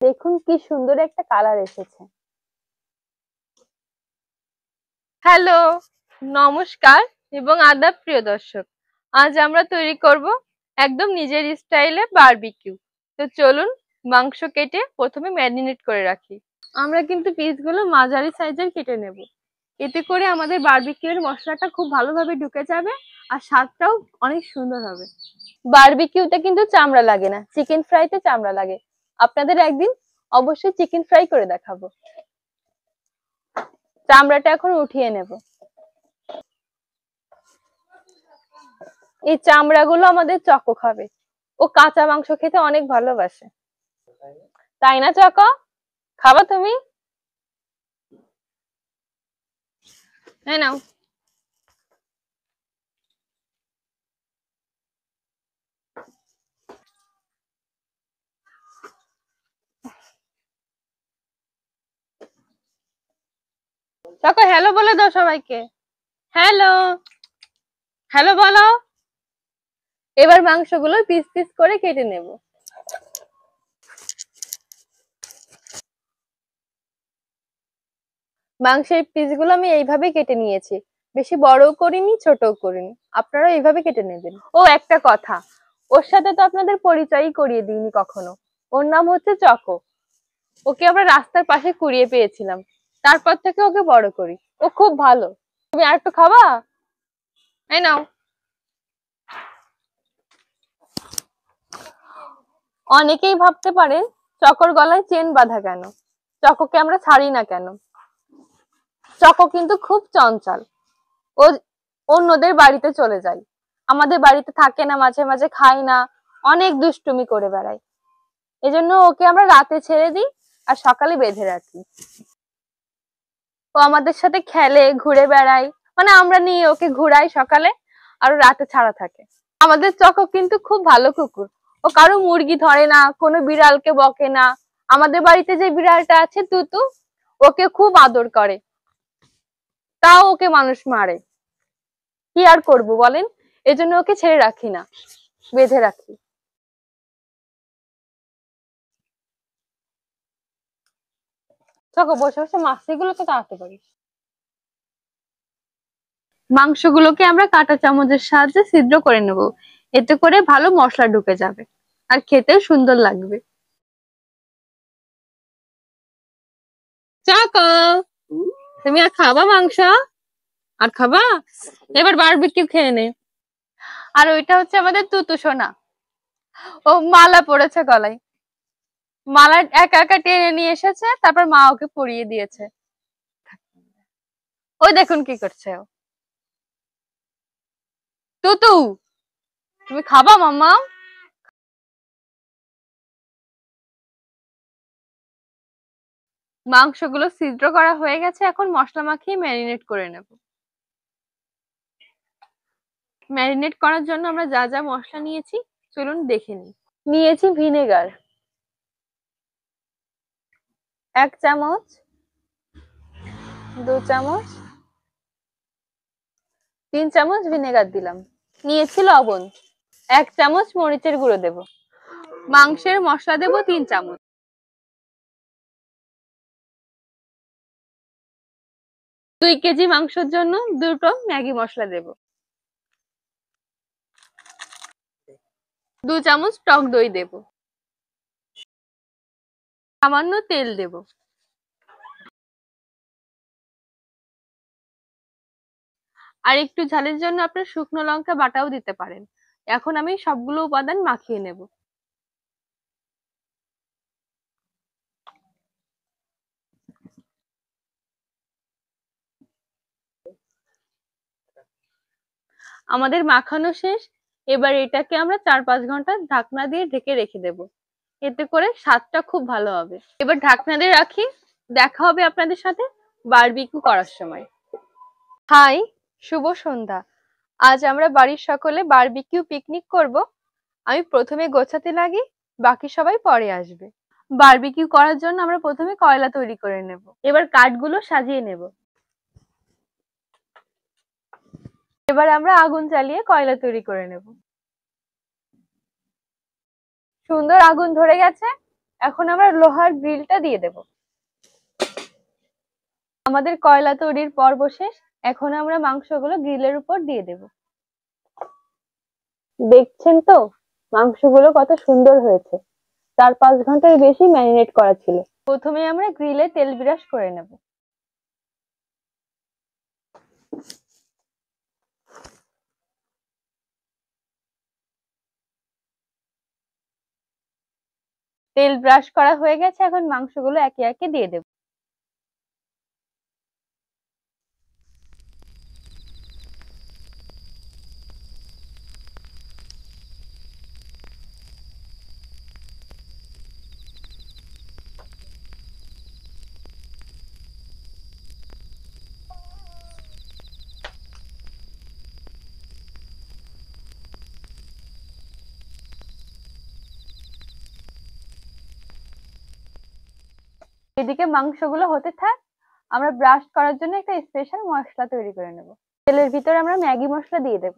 দেখুন কি সুন্দর একটা কালার এসেছে। হ্যালো, নমস্কার এবং আদাব প্রিয় দর্শক। আজ আমরা তৈরি করব একদম নিজের স্টাইলে বারবিকিউ। তো চলুন মাংস কেটে প্রথমে ম্যারিনেট করে রাখি। আমরা কিন্তু পিসগুলো মাঝারি সাইজের কেটে নেব। এতে করে আমাদের বারবিকিউ এর মশলাটা খুব ভালোভাবে ঢুকে যাবে আর স্বাদটাও অনেক সুন্দর হবে। বারবিকিউতে কিন্তু চামড়া লাগে না, চিকেন ফ্রাইতে চামড়া লাগে। আপনাদের একদিন অবশ্যই চিকেন ফ্রাই করে দেখাবো। চামড়াটা এখন উঠিয়ে নেব। এই চামড়াগুলো আমাদের চকো খাবে। ও কাঁচা মাংস খেতে অনেক ভালোবাসে, তাই না চকো? খাবা তুমি? হ্যাঁ, নাও। চকো হ্যালো বলে দাও সবাইকে। হ্যালো, হ্যালো বলো। এবার মাংসগুলো পিস পিস করে কেটে নেব। মাংসের পিসগুলো আমি এইভাবে কেটে নিয়েছি, বেশি বড়ও করিনি ছোটও করিনি। আপনারা এইভাবে কেটে নেবেন। ও একটা কথা, ওর সাথে তো আপনাদের পরিচয়ই করিয়ে দিইনি কখনো। ওর নাম হচ্ছে চকো। ওকে আমরা রাস্তার পাশে কুড়িয়ে পেয়েছিলাম, তারপর থেকে ওকে বড় করি। ও খুব ভালো। তুমি আর একটু খাবা? এই নাও। অনেকেই ভাবতে পারেন চকোর গলায় চেন বাঁধা কেন, চকোকে আমরা ছাড়ি না কেন। চকো কিন্তু খুব চঞ্চল। ও অন্যদের বাড়িতে চলে যায়, আমাদের বাড়িতে থাকে না, মাঝে মাঝে খায় না, অনেক দুষ্টুমি করে বেড়ায়। এজন্য ওকে আমরা রাতে ছেড়ে দিই আর সকালে বেঁধে রাখি। ও আমাদের সাথে খেলে, ঘুরে বেড়ায়, মানে আমরা নিয়ে ওকে ঘুরাই সকালে আর রাতে ছাড়া থাকে। আমাদের চকো কিন্তু খুব ভালো কুকুর। ও কারো মুরগি ধরে না, কোনো বিড়ালকে বকে না। আমাদের বাড়িতে যে বিড়ালটা আছে তুতু, ওকে খুব আদর করে, তাও ওকে মানুষ মারে। কি আর করবো বলেন, এজন্য ওকে ছেড়ে রাখি না, বেঁধে রাখি। চকো বসে বসে মাছগুলো তো তাড়াতে পারিস। মাংসগুলোকে আমরা কাঁটা চামচের সাহায্যে ছিদ্র করে নেব। এতে করে ভালো মশলা ঢুকে যাবে আর খেতেও সুন্দর লাগবে। চকো, তুমি আর খাবা মাংস? আর খাবা? এবার বারবিকিউ খেয়ে নে। আর ওইটা হচ্ছে আমাদের তুতু সোনা। ও মালা পড়েছে গলায়, মালা একা একা টেনে নিয়ে এসেছে, তারপর মা ওকে পরিয়ে দিয়েছে। ওই দেখুন কি করছে ও। তুতু, তুমি খাবা মাম্মা? মাংসগুলো ছিদ্র করা হয়ে গেছে, এখন মশলা মাখিয়ে ম্যারিনেট করে নেব। ম্যারিনেট করার জন্য আমরা যা যা মশলা নিয়েছি চলুন দেখে নিই। নিয়েছি ভিনেগার 1 চামচ, 2 চামচ, 3 চামচ ভিনেগার দিলাম। নিয়েছি লবণ, 1 চামচ মরিচের গুঁড়ো দেব। মাংসের মশলা দেব 3 চামচ। 2 কেজি মাংসের জন্য 2টো ম্যাগি মশলা দেব। 2 চামচ টক দই দেব। সামান্য তেল দেব। আর একটু ঝালের জন্য আপনার শুকনো লঙ্কা বাটাও দিতে পারেন। এখন আমি সবগুলো উপাদান মাখিয়ে নেব। আমাদের মাখানো শেষ। এবার এটাকে আমরা 4-5 ঘন্টা ঢাকনা দিয়ে ঢেকে রেখে দেব। এতে করে স্বাদটা খুব ভালো হবে। এবার ঢাকনা দিয়ে রাখি, দেখা হবে আপনাদের সাথে বারবিকিউ করার সময়। হাই, শুভ সন্ধ্যা। আজ আমরা বাড়ির সকলে বারবিকিউ পিকনিক করব। আমি প্রথমে গোছাতে লাগি, বাকি সবাই পরে আসবে। বারবিকিউ করার জন্য আমরা প্রথমে কয়লা তৈরি করে নেব। এবার কাঠগুলো সাজিয়ে নেব। এবার আমরা আগুন জ্বালিয়ে কয়লা তৈরি করে নেব। সুন্দর আগুন ধরে গেছে, এখন আমরা লোহার গ্রিলটা দিয়ে দেব। আমাদের কয়লা তৈরির পর্ব শেষ। এখন আমরা মাংসগুলো গ্রিলের উপর দিয়ে দেব। দেখছেন তো মাংসগুলো কত সুন্দর হয়েছে। 4-5 ঘন্টার বেশি ম্যারিনেট করা ছিল। প্রথমে আমরা গ্রিলে তেল ব্রাশ করে নেব। তেল ব্রাশ করা হয়ে গেছে, এখন মাংসগুলো একে একে দিয়ে দেব। এদিকে মাংসগুলো হতে থাক, আমরা ব্রাশ করার জন্য একটা স্পেশাল মশলা তৈরি করে নেব। তেলের ভিতরে আমরা ম্যাগি মশলা দিয়ে দেব।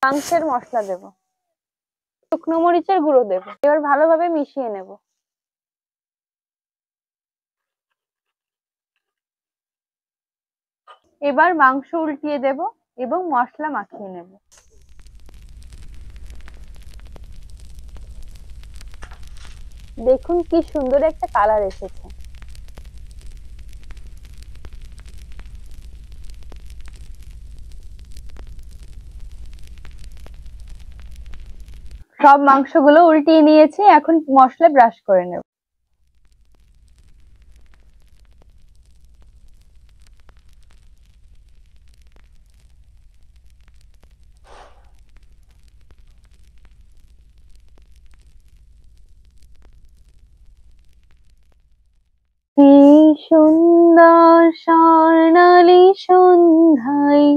মাংসের মশলা দেব, শুকনো মরিচের গুঁড়ো দেব। এবার ভালোভাবে মিশিয়ে নেব। এবার মাংস উল্টিয়ে দেব এবং মশলা মাখিয়ে নেব। দেখুন কি সুন্দর একটা কালার এসেছে। সব মাংসগুলো উল্টিয়ে নিয়েছি, এখন মশলা ব্রাশ করে নেব। কি সুন্দর স্বর্ণালী সন্ধ্যায়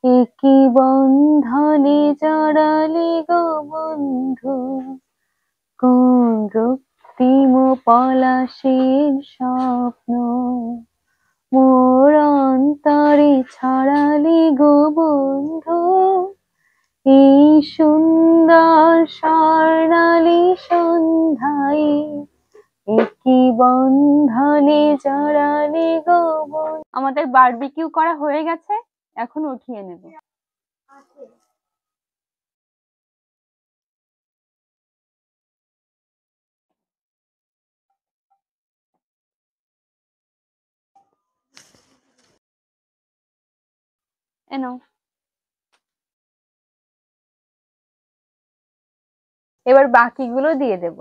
একই বন্ধনে জড়ালি গো বন্ধু, কোন রক্তিম পলাশের স্বপ্ন মোর অন্তরে ছড়ালি গো বন্ধু। এই সুন্দর স্বর্ণালী সন্ধ্যায় একই বন্ধনে জড়ালি গো বন্ধু। আমাদের বারবিকিউ করা হয়ে গেছে, এখন উঠিয়ে নেব। এনো, এবার বাকিগুলো দিয়ে দেব।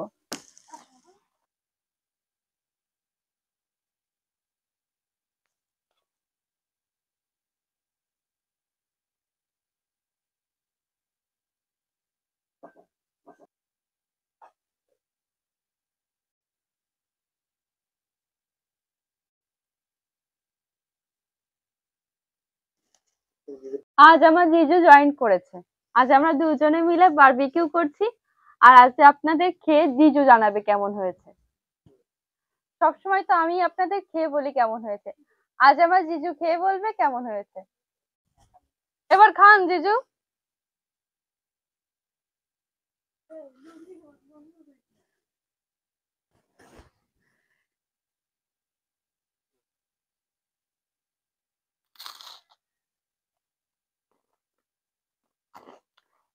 আজ আমার জিজু জয়েন করেছে। আজ আমরা দুজনে মিলে বারবিকিউ করছি, আর আজ আপনাদের খেয়ে জিজু জানাবে কেমন হয়েছে। সবসময় তো আমি আপনাদের খেয়ে বলি কেমন হয়েছে, আজ আমার জিজু খেয়ে বলবে কেমন হয়েছে। এবার খান জিজু।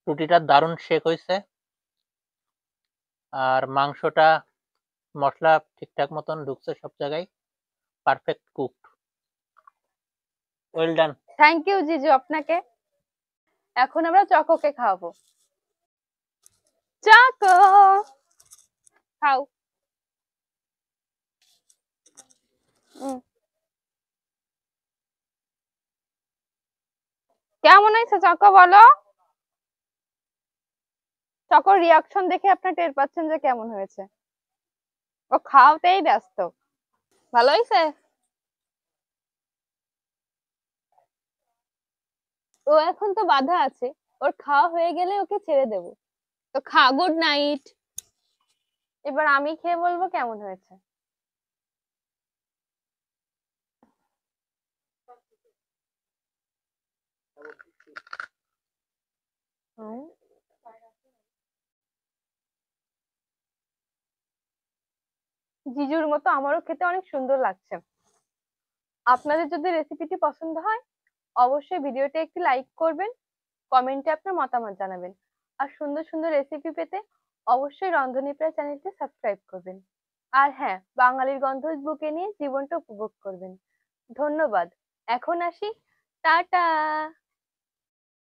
রুটিটা দারুণ শেক হয়েছে, আর মাংসটা মশলা ঠিকঠাক মতন ঢুকছে সব জায়গায়, perfect cooked, well done. Thank you জিজু আপনাকে। এখন আমরা চকোকে খাওয়াবো। চকো খাও। কেমন হয়েছে চকো বলো। চকোর রিয়াকশন দেখে আপনার টের পাচ্ছেন যে কেমন হয়েছে। ও খাওয়াতেই ব্যস্ত। ভালো হয়েছে। ও এখন তো বাধা আছে, ওর খাওয়া হয়ে গেলে ওকে ছেড়ে দেব। তো খা, গুড নাইট। এবার আমি খেয়ে বলবো কেমন হয়েছে। জিজুর মতো আমারও খেতে অনেক সুন্দর লাগছে। আপনাদের যদি রেসিপিটি পছন্দ হয় অবশ্যই ভিডিওতে একটি লাইক করবেন, কমেন্টে আপনার মতামত জানাবেন। আর সুন্দর সুন্দর রেসিপি পেতে অবশ্যই রন্ধনী প্রায় চ্যানেলটি সাবস্ক্রাইব করবেন। আর হ্যাঁ, বাঙালির গন্ধ বুকে নিয়ে জীবনটা উপভোগ করবেন। ধন্যবাদ। এখন আসি। টাটা।